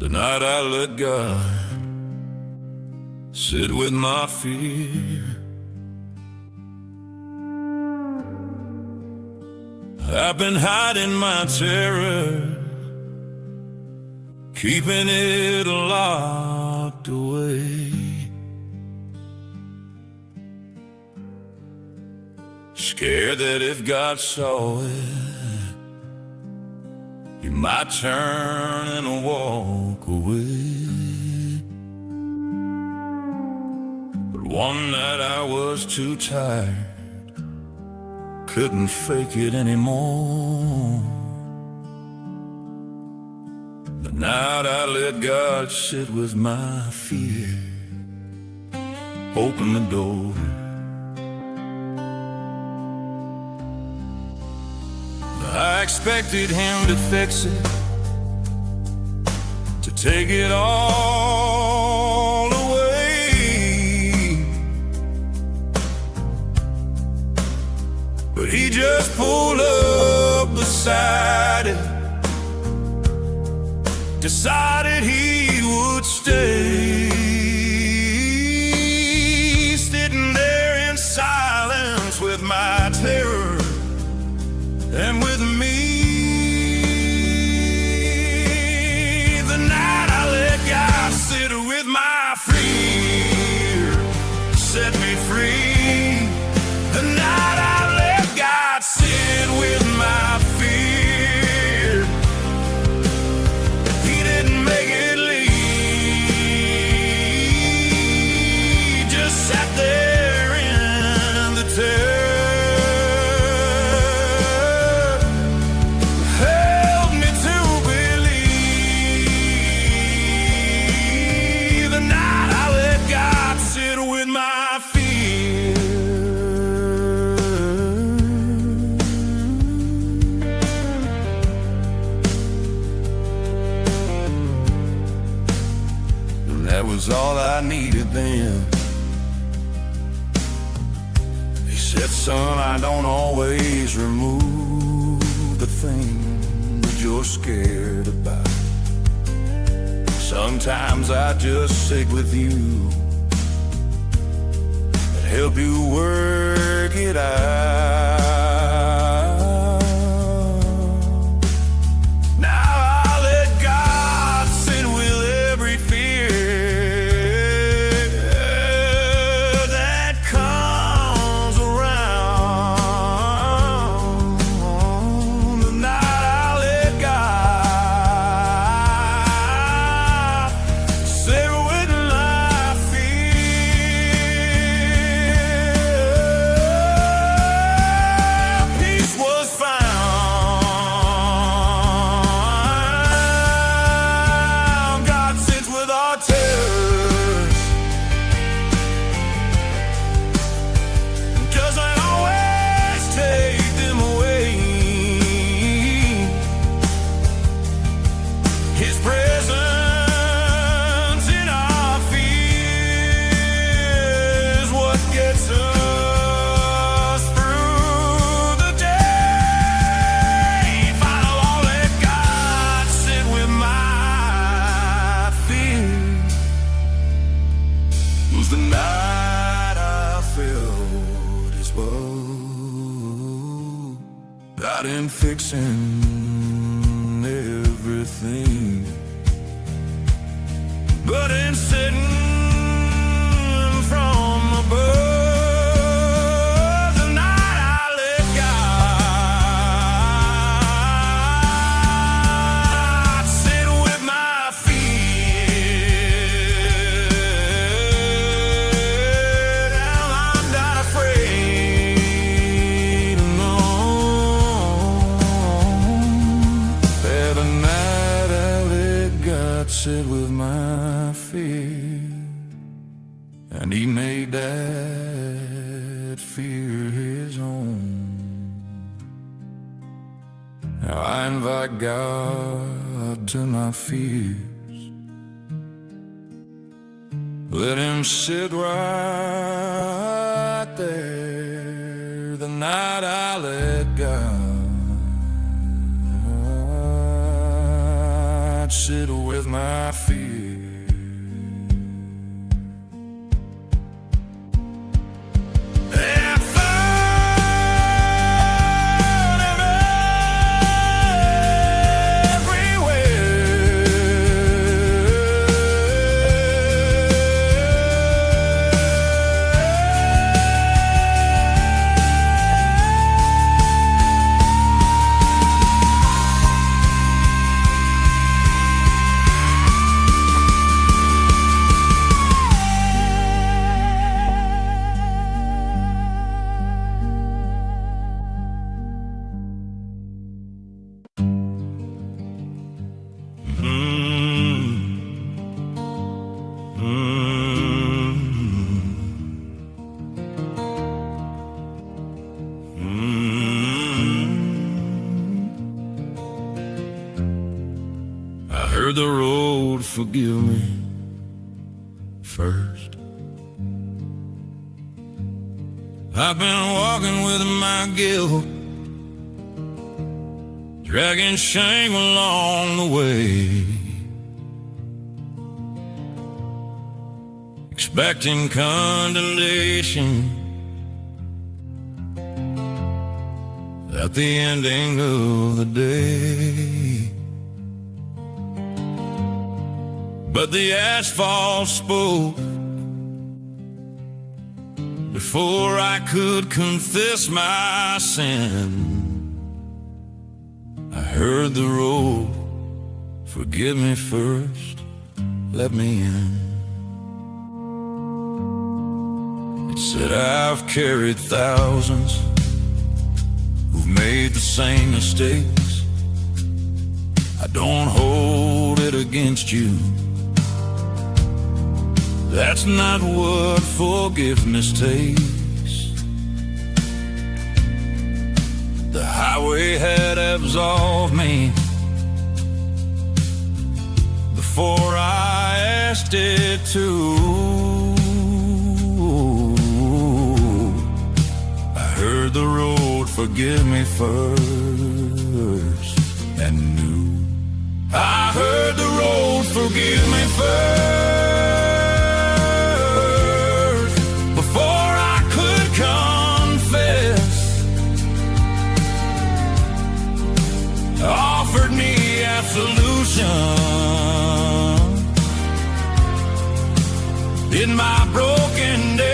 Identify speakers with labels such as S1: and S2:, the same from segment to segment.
S1: The night I let God sit with my fear. I've been hiding my terror, keeping it locked away. Scared that if God saw it, He might turn and walk away. But one night I was too tired, couldn't fake it anymore. The night I let God sit with my fear, open the door. I expected Him to fix it, to take it all away, but He just pulled up beside it, decided He would stay, sitting there in silence with my terror and with me. The night I let God sit with my fear, set me free. The night I let God sit with my fear, He didn't make it leave, just sat there in the terror. That was all I needed then. He said, son, I don't always remove the thing that you're scared about. Sometimes I just sit with you and help you work it out. The night I felt His woe, got Him fixing everything, but in sitting from above. The night I let God sit with my sit with my fear, and He made that fear His own. Now I invite God to my fears, let Him sit right there. The night I let God sit with my fear. And found him I heard the road forgive me first. I've been walking with my guilt, dragging shame along the way, expecting condemnation at the ending of the day. But the asphalt spoke before I could confess my sin. I heard the road, forgive me first, let me in. It said I've carried thousands who've made the same mistakes. I don't hold it against you. That's not what forgiveness takes. The highway had absolved me before I asked it to. I heard the road forgive me first and knew. I heard the road forgive me first before I could confess. Offered me absolution in my broken days.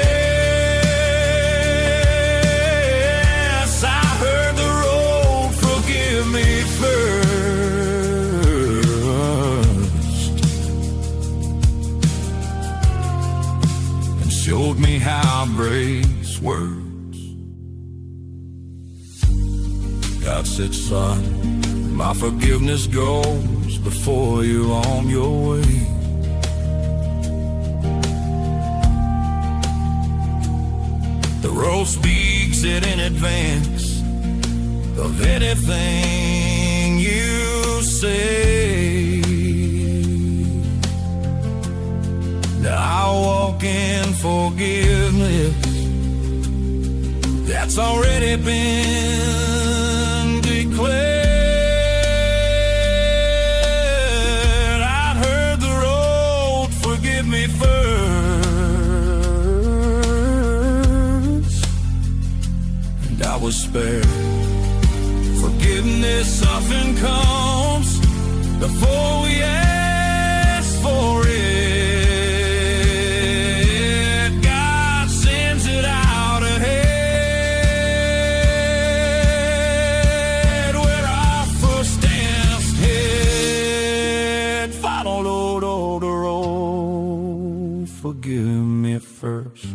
S1: I heard the road forgive me first and showed me how grace works. God said, son, my forgiveness goes before you on your way. The road speaks it in advance of anything you say. Now I walk in forgiveness that's already been declared. I heard the road forgive me first, and I was spared. Forgiveness often comes before we ask for it. God sends it out ahead where our footsteps head. Follow the road, forgive me first.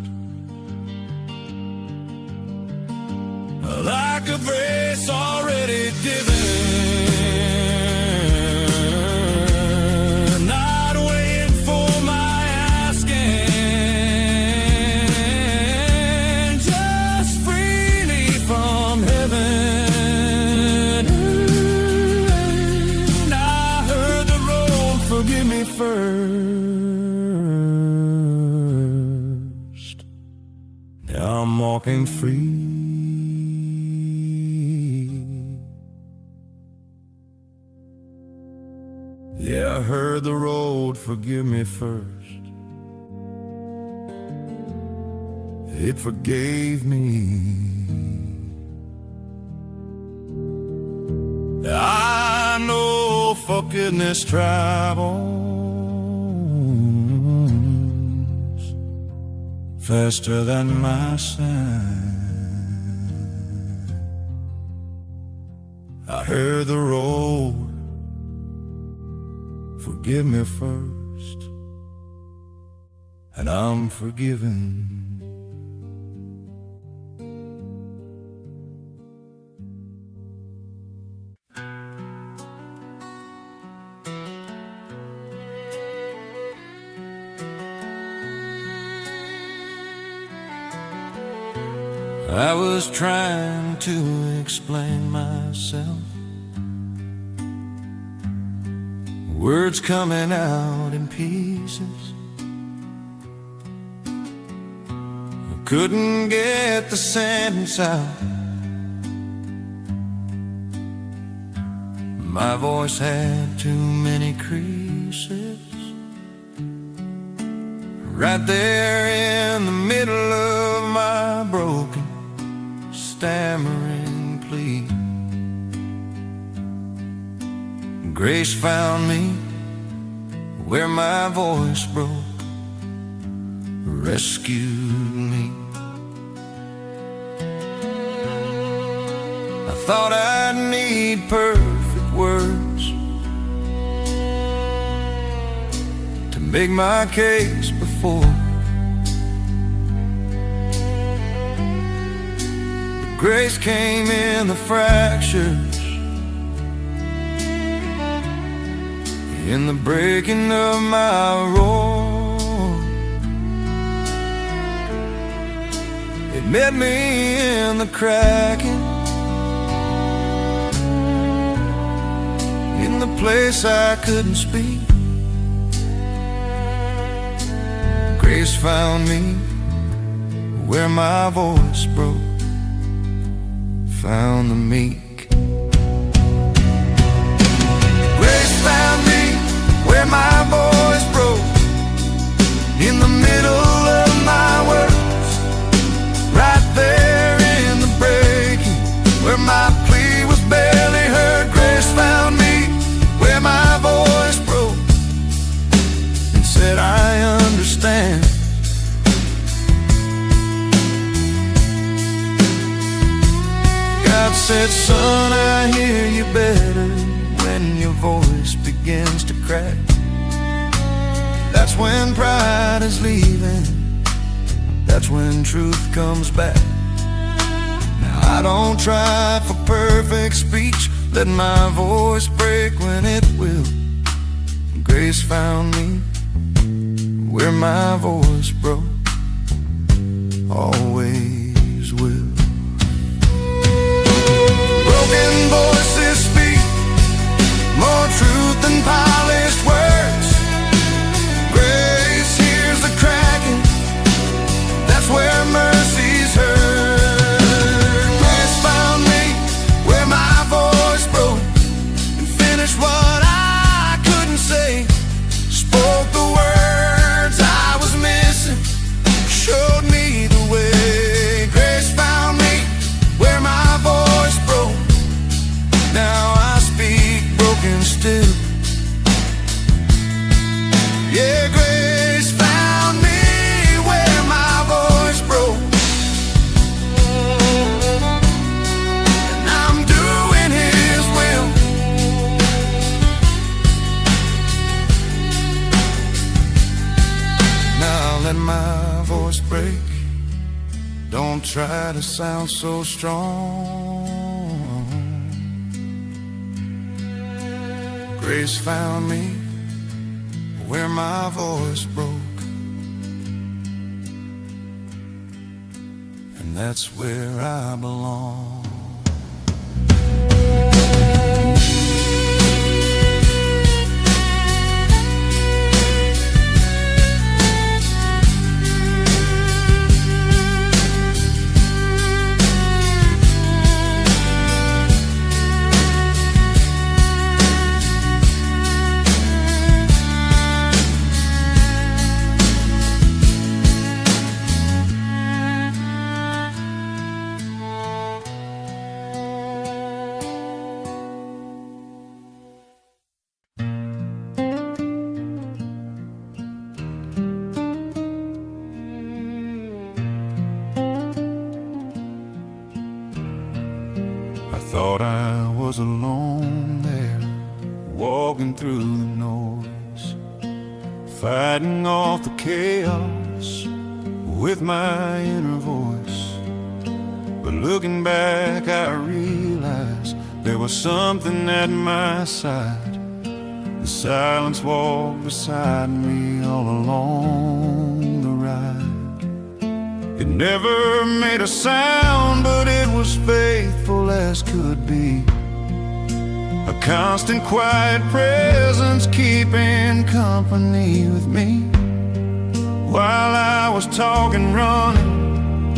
S1: Like a grace already given, not waiting for my asking, just freely from heaven. I heard the road forgive me first. Now I'm walking free. Yeah, I heard the road forgive me first. It forgave me. I know forgiveness travels faster than my sign. I heard the road forgive me first, and I'm forgiven. I was trying to explain myself, words coming out in pieces. I couldn't get the sentence out. My voice had too many creases. Right there in the middle of my broken, stammering plea, grace found me where my voice broke, rescued me. I thought I'd need perfect words to make my case before. Grace came in the fractures, in the breaking of my roar. It met me in the cracking, in the place I couldn't speak. Grace found me where my voice broke, found the meek. Grace found me where my voice broke, in the middle of my words, right there in the breaking, where my plea was barely heard. Grace found me where my voice broke, and said, I understand. God said, son, I hear you better when your voice begins to crack. That's when pride is leaving, that's when truth comes back. Now I don't try for perfect speech, let my voice break when it will. Grace found me where my voice broke, always will. Broken voices speak more truth than polished words. Grace hears the cracking, that's where mercy's heard. Grace found me where my voice broke, and finished what I couldn't say. Spoke the words I was missing, showed me the way. Grace found me where my voice broke, now I speak broken still. Yeah, grace found me where my voice broke, and I'm doing His will. Now let my voice break, don't try to sound so strong. Grace found me where my voice broke, and that's where I belong. Thought I was alone there, walking through the noise, fighting off the chaos with my inner voice. But looking back, I realized there was something at my side. The silence walked beside me all along the ride. It never made a sound, but it was faithful as could be. A constant quiet presence keeping company with me. While I was talking, running,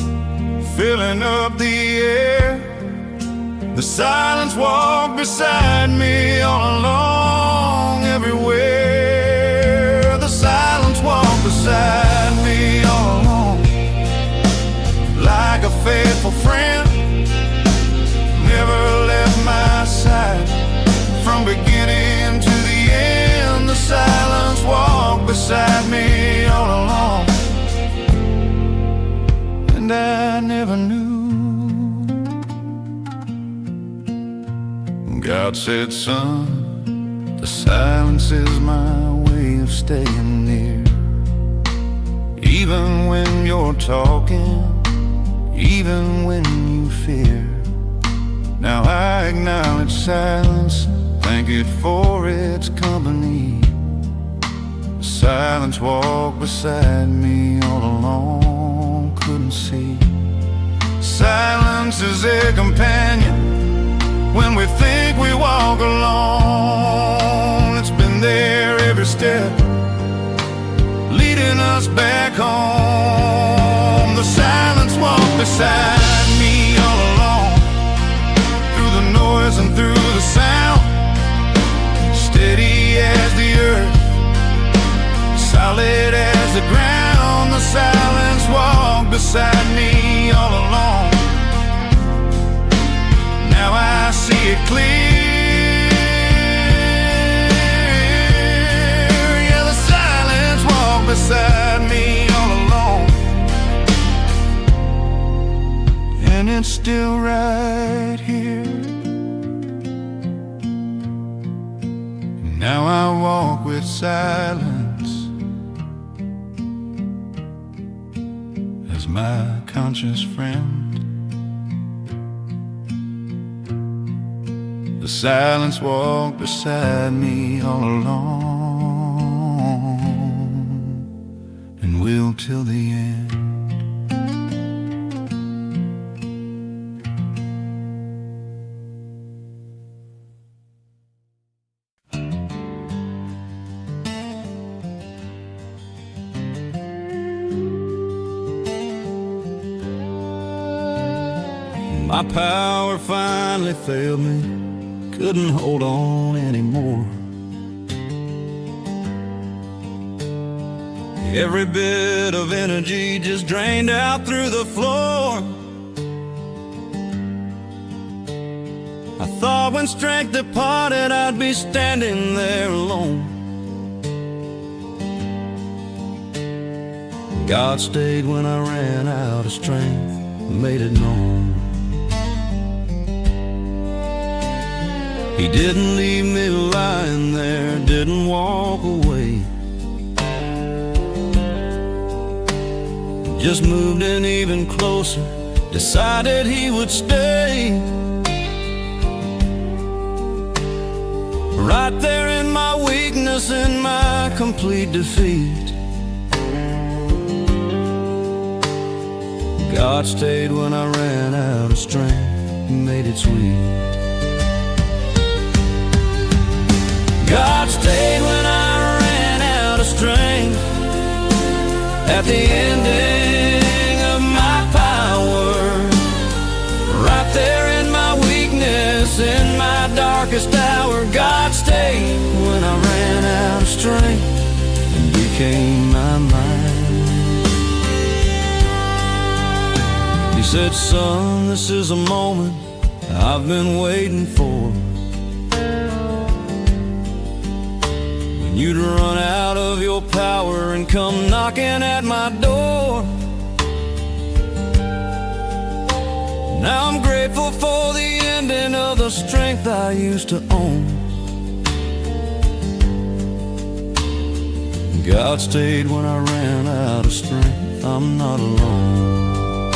S1: filling up the air, the silence walked beside me all along everywhere. The silence walked beside me all along, like a faithful friend, never left my side. From beginning to the end, the silence walked beside me all along. And I never knew. God said, son, the silence is my way of staying near. Even when you're talking, even when you fear. Now I acknowledge silence, thank it for its company. Silence walked beside me all along, couldn't see. Silence is a companion when we think we walk alone. It's been there every step, leading us back home. The silence walked beside me all along, through the noise and through the sound. Steady as the earth, solid as the ground. The silence walked beside me all along. Now I see it clear. Yeah, the silence walked beside me all along, and it's still right here. Now I walk with silence as my conscious friend. The silence walked beside me all along, and will till the end. My power finally failed me, couldn't hold on anymore. Every bit of energy just drained out through the floor. I thought when strength departed I'd be standing there alone. God stayed when I ran out of strength, made it known. He didn't leave me lying there, didn't walk away. Just moved in even closer, decided he would stay. Right there in my weakness, in my complete defeat, God stayed when I ran out of strength, made it sweet. God stayed when I ran out of strength, at the ending of my power. Right there in my weakness, in my darkest hour, God stayed when I ran out of strength and became my mind. He said, son, this is a moment I've been waiting for. You'd run out of your power and come knocking at my door. Now I'm grateful for the ending of strength I used to own. God stayed when I ran out of strength. I'm not alone.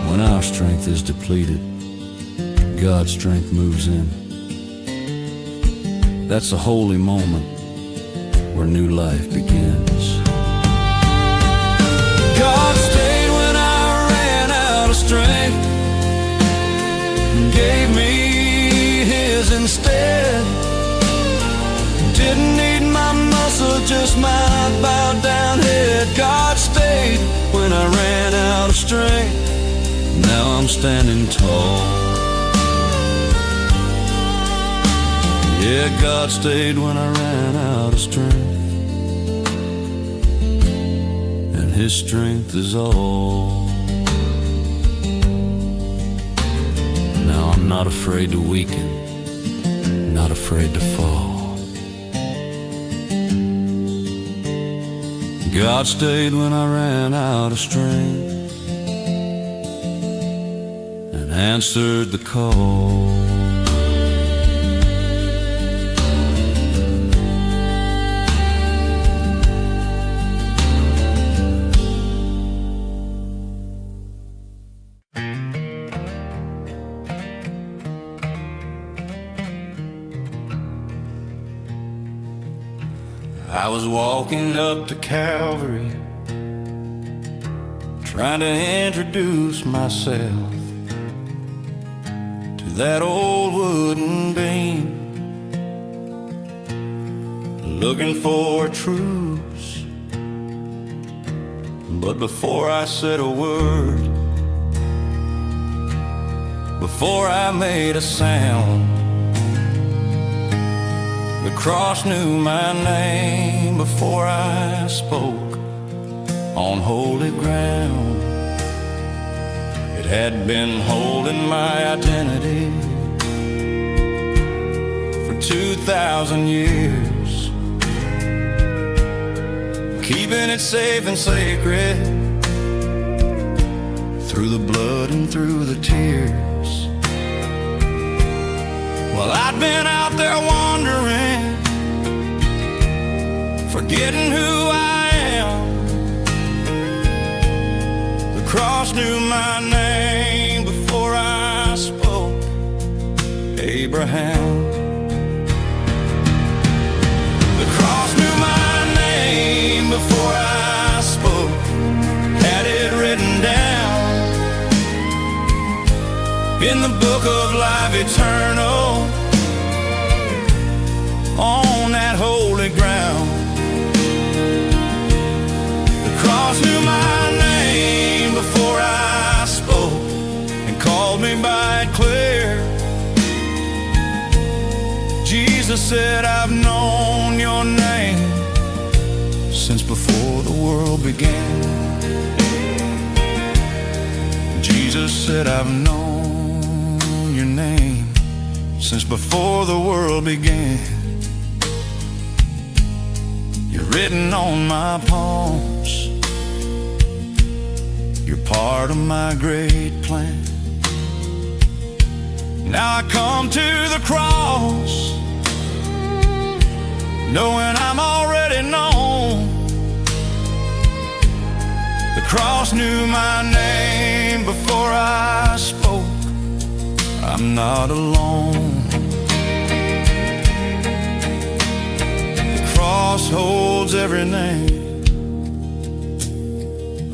S1: When our strength is depleted, God's strength moves in. That's a holy moment where new life begins. God stayed when I ran out of strength and gave me His instead. Didn't need my muscle, just my bowed down head. God stayed when I ran out of strength. Now I'm standing tall. Yeah, God stayed when I ran out of strength, and His strength is all. Now I'm not afraid to weaken, not afraid to fall. God stayed when I ran out of strength and answered the call. I was walking up to Calvary, trying to introduce myself to that old wooden beam, looking for a truce. But before I said a word, before I made a sound, the cross knew my name before I spoke on holy ground. It had been holding my identity for 2,000 years, keeping it safe and sacred through the blood and through the tears. Well, I'd been out there wandering, forgetting who I am. The cross knew my name before I spoke, Abraham. The cross knew my name before I spoke, had it written down in the book of life eternal, on that holy ground. The cross knew my name before I spoke and called me by it clear. Jesus said, I've known your name since before the world began. Jesus said, I've known your name since before the world began. You're written on my palms, you're part of my great plan. Now I come to the cross, knowing I'm already known. The cross knew my name before I spoke. I'm not alone. The cross holds every name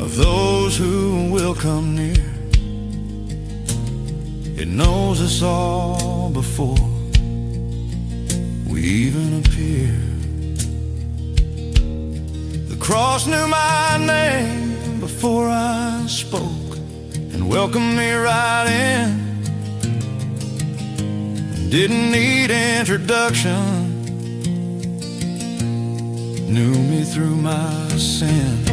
S1: of those who will come near. It knows us all before we even appear. The cross knew my name before I spoke and welcomed me right in. Didn't need introduction, knew me through my sin.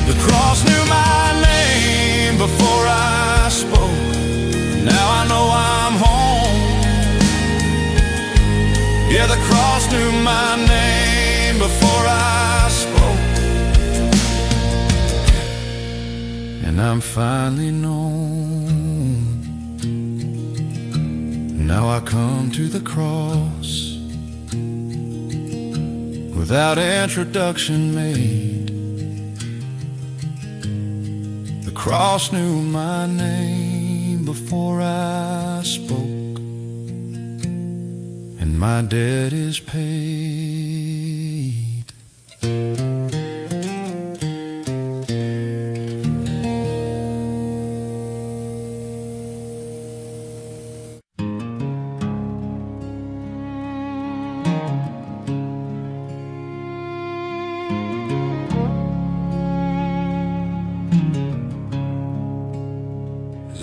S1: The cross knew my name before I spoke. Now I know I'm home. Yeah, the cross knew my name before I spoke, and I'm finally known. Now I come to the cross without introduction made. The cross knew my name before I spoke, and my debt is paid.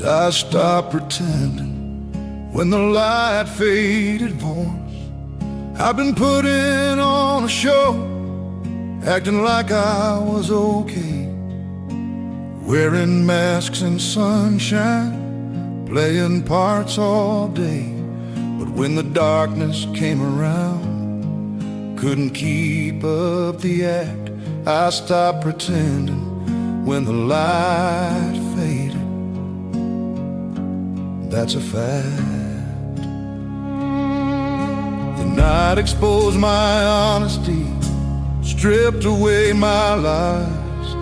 S1: I stopped pretending when the light faded once. I've been putting on a show, acting like I was okay, wearing masks in sunshine, playing parts all day. But when the darkness came around, couldn't keep up the act. I stopped pretending when the light faded. That's a fact. The night exposed my honesty, stripped away my lies.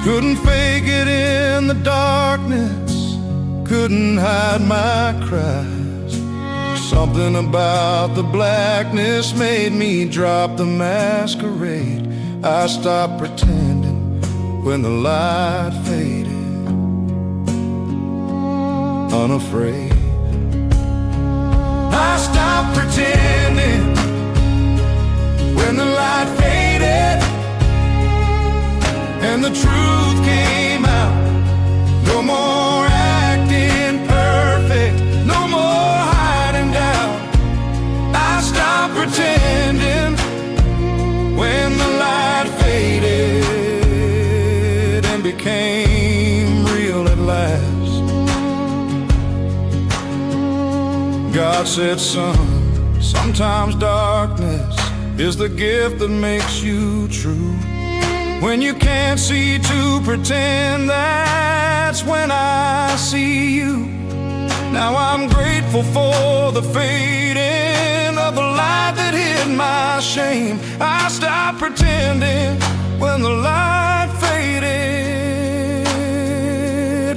S1: Couldn't fake it in the darkness, couldn't hide my cries. Something about the blackness made me drop the masquerade. I stopped pretending when the light faded. Unafraid, I stopped pretending when the light faded and the truth came out. No more acting perfect, no more hiding down. I stopped pretending when the light faded and became real at last. God said, son, sometimes darkness is the gift that makes you true. When you can't see to pretend, that's when I see you. Now I'm grateful for the fading of the light that hid my shame. I stopped pretending when the light faded,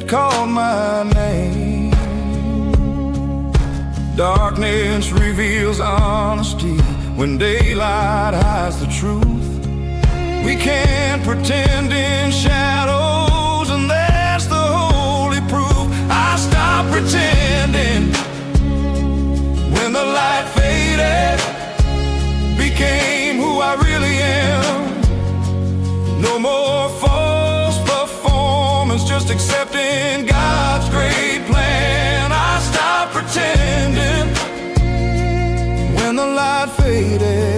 S1: called my name. Darkness reveals honesty when daylight hides the truth. We can't pretend in shadows, and that's the holy proof. I stopped pretending when the light faded, became who I really am. No more false performance, just accepting God's great plan. I stopped pretending when the light faded.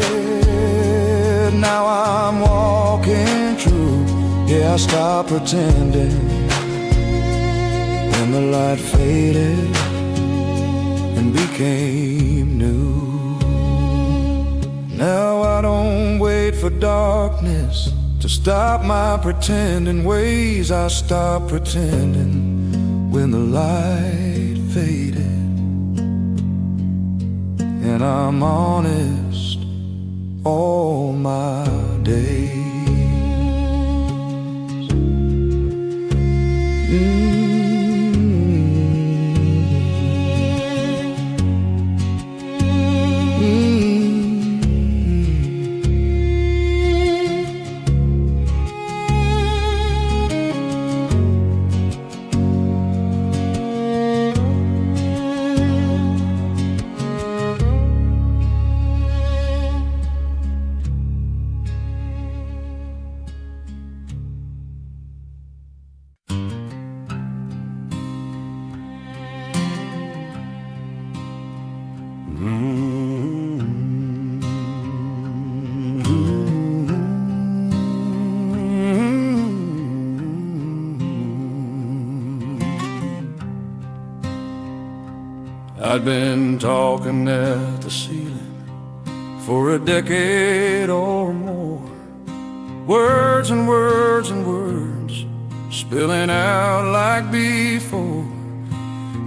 S1: Now I'm walking true. Yeah, I stopped pretending when the light faded and became new. Now I don't wait for darkness to stop my pretending ways. I stopped pretending when the light faded, and I'm honest all my days. I'd been talking at the ceiling for a decade or more. Words and words and words, spilling out like before.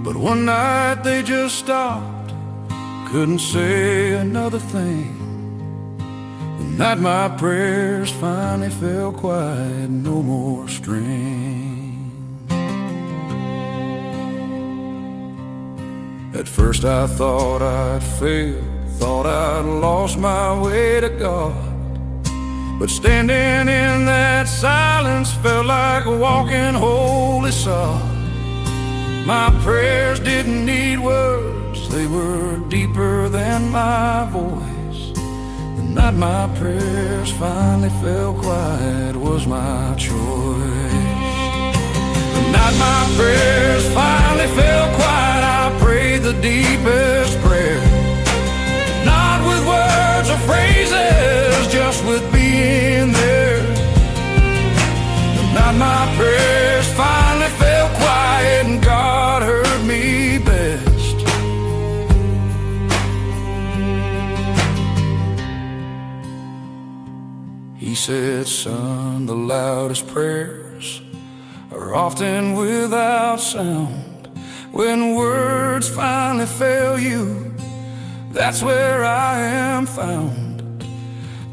S1: But one night they just stopped, couldn't say another thing. The night my prayers finally fell quiet, no more strain. At first I thought I'd failed, thought I'd lost my way to God. But standing in that silence felt like walking holy sod. My prayers didn't need words, they were deeper than my voice. The night my prayers finally fell quiet was my choice. The night my prayers finally fell quiet, I prayed the deepest prayer. Not with words or phrases, just with being there. The night my prayers finally fell quiet and God heard me best. He said, son, the loudest prayers are often without sound. When words finally fail you, that's where I am found.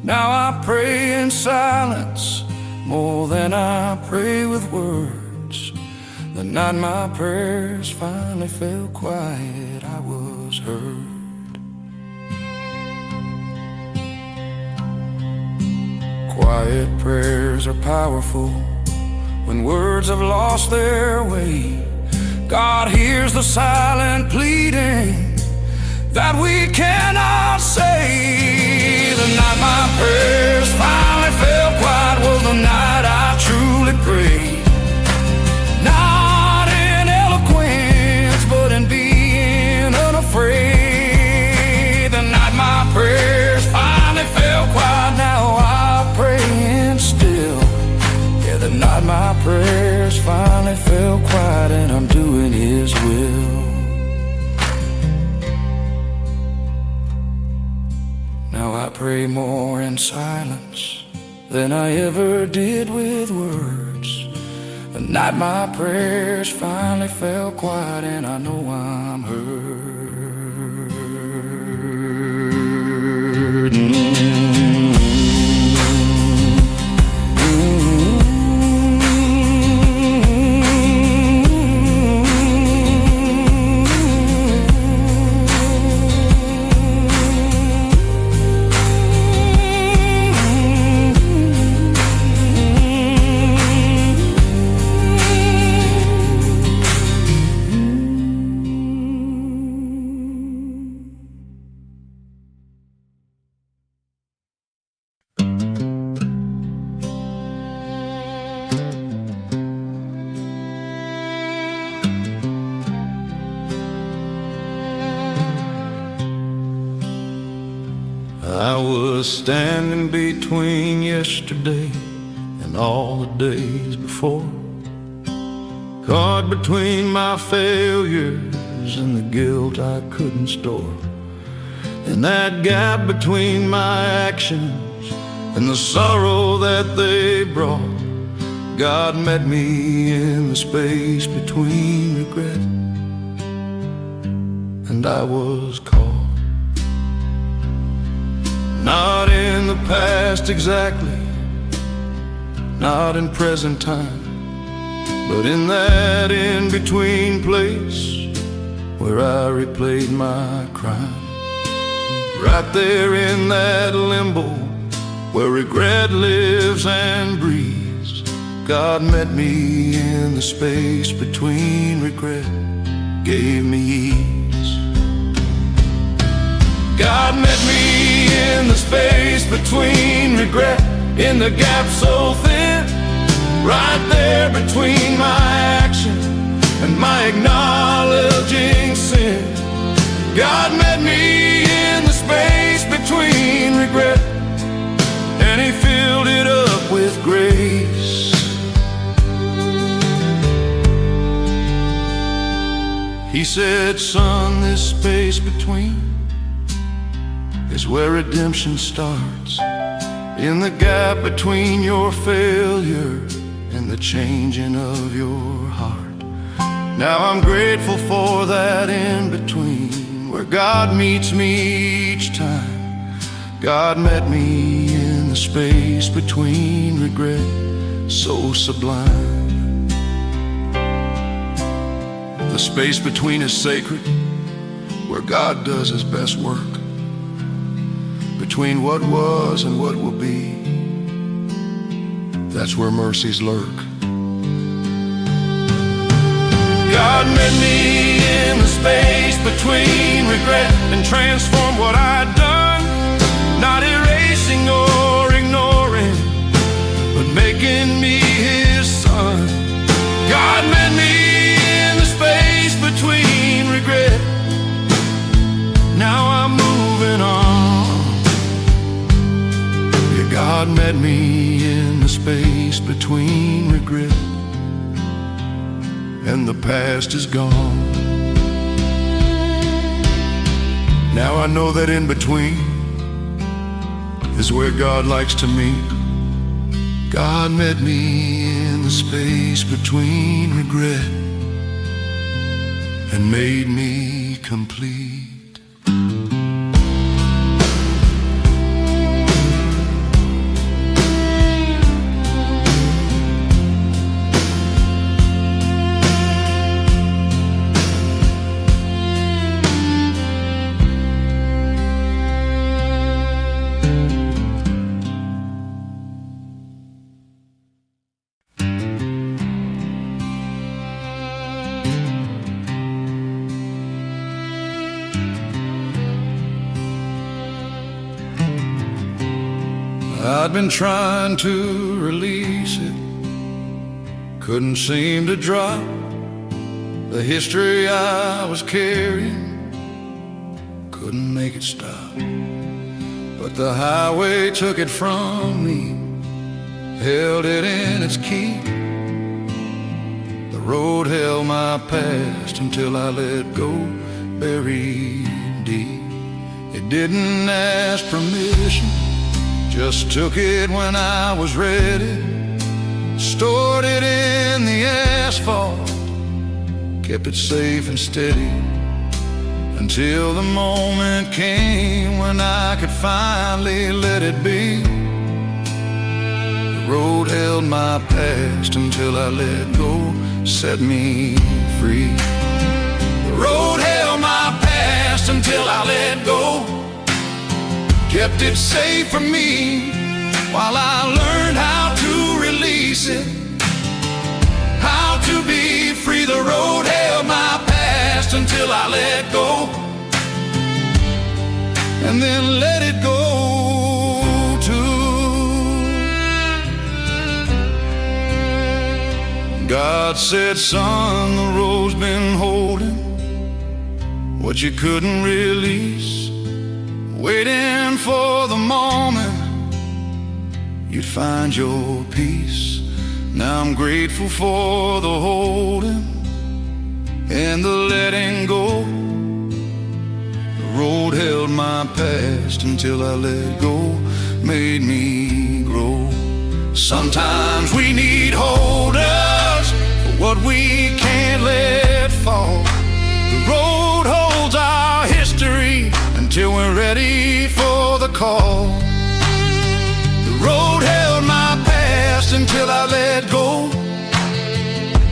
S1: Now I pray in silence more than I pray with words. The night my prayers finally fell quiet, I was heard. Quiet prayers are powerful when words have lost their way. God hears the silent pleading that we cannot say. The night my prayers finally fell quiet was the night I truly prayed. Not in eloquence, but in being unafraid. The night my prayers finally fell quiet, now I pray in still. Yeah, the night my prayers finally fell quiet and I'm doing His will. Now I pray more in silence than I ever did with words. The night my prayers finally fell quiet and I know I'm heard. I was standing between yesterday and all the days before, caught between my failures and the guilt I couldn't store. In that gap between my actions and the sorrow that they brought, God met me in the space between regret and I was caught. Not in the past exactly, not in present time, but in that in-between place where I replayed my crime. Right there in that limbo where regret lives and breathes, God met me in the space between regret, gave me ease. God met me in the space between regret, in the gap so thin, right there between my action and my acknowledging sin. God met me in the space between regret, and He filled it up with grace. He said, son, this space between is where redemption starts, in the gap between your failure and the changing of your heart. Now I'm grateful for that in-between, where God meets me each time. God met me in the space between regret, so sublime. The space between is sacred, where God does his best work. Between what was and what will be, that's where mercies lurk. God met me in the space between regret and transformed what I'd done, not erasing or ignoring, but making me his son. God met me in the space between regret. Now I'm moving on. Yeah, God met me in the space between regret, and the past is gone. Now I know that in between is where God likes to meet. God met me in the space between regret and made me complete. I'd been trying to release it, couldn't seem to drop the history I was carrying, couldn't make it stop. But the highway took it from me, held it in its key. The road held my past until I let go, buried deep. It didn't ask permission, just took it when I was ready, stored it in the asphalt, kept it safe and steady, until the moment came when I could finally let it be. The road held my past until I let go, set me free. The road held my past until I let go, kept it safe from me while I learned how to release it, how to be free. The road held my past until I let go, and then let it go too. God said, son, the road's been holding what you couldn't release, waiting for the moment you'd find your peace. Now I'm grateful for the holding and the letting go. The road held my past until I let go, made me grow. Sometimes we need holders for what we can't let fall. The road holds our history until we're ready for the call. The road held my past until I let go,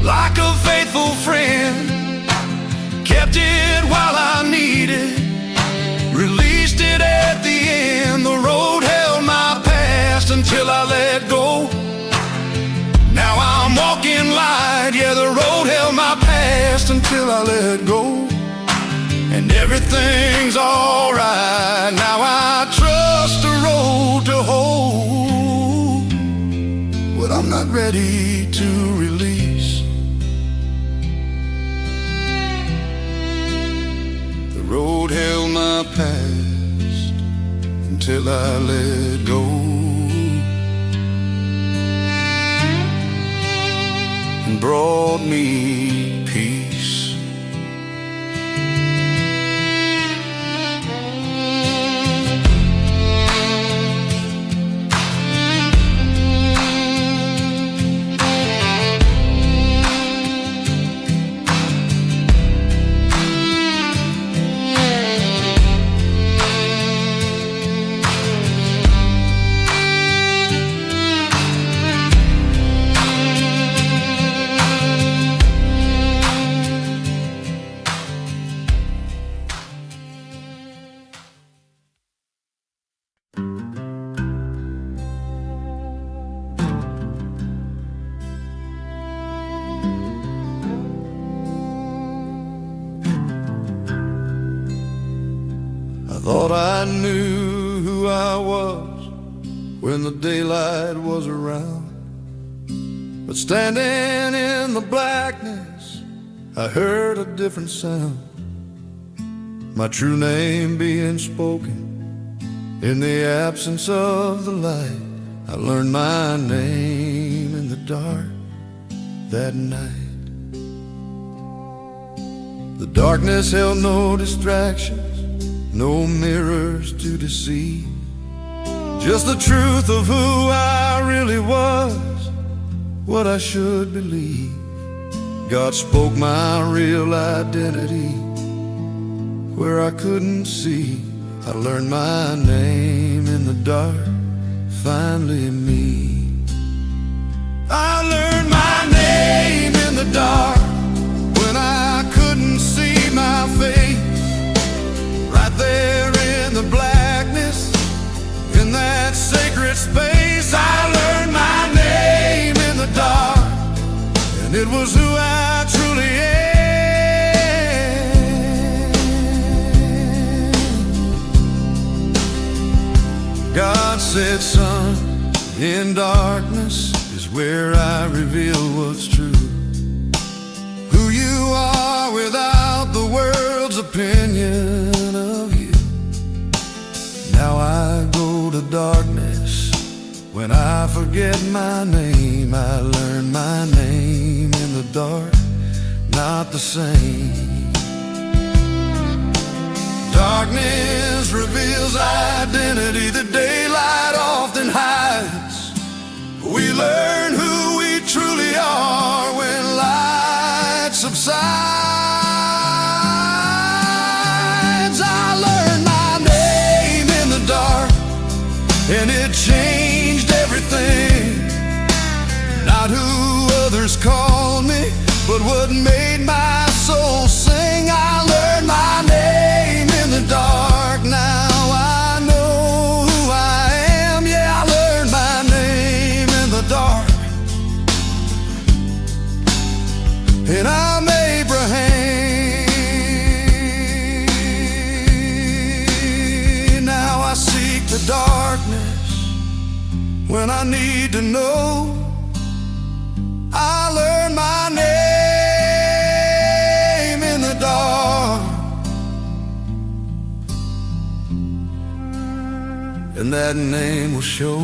S1: like a faithful friend, kept it while I needed, released it at the end. The road held my past until I let go. Now I'm walking light, yeah, the road held my past until I let go, and everything's alright. Now I trust the road to hold what I'm not ready to release. The road held my past until I let go, and brought me peace. Thought I knew who I was when the daylight was around, but standing in the blackness I heard a different sound. My true name being spoken in the absence of the light. I learned my name in the dark that night. The darkness held no distractions, no mirrors to deceive, just the truth of who I really was, what I should believe. God spoke my real identity where I couldn't see. I learned my name in the dark, finally me. I learned my name in the dark when I couldn't see my face. Right there in the blackness, in that sacred space, I learned my name in the dark, and it was who I truly am. God said, son, in darkness is where I reveal what's true, who you are without the world's opinion of you. Now I go to darkness when I forget my name. I learn my name in the dark, not the same. Darkness reveals identity the daylight often hides. We learn who we truly are when light subsides. I learned my name in the dark, and it changed everything. Not who others called me, but what made my soul sing. I learned my name in the dark. Now I know who I am. Yeah, I learned my name in the dark, and I'm Abraham. Now I seek the darkness when I need to know. I learned my name in the dark, and that name will show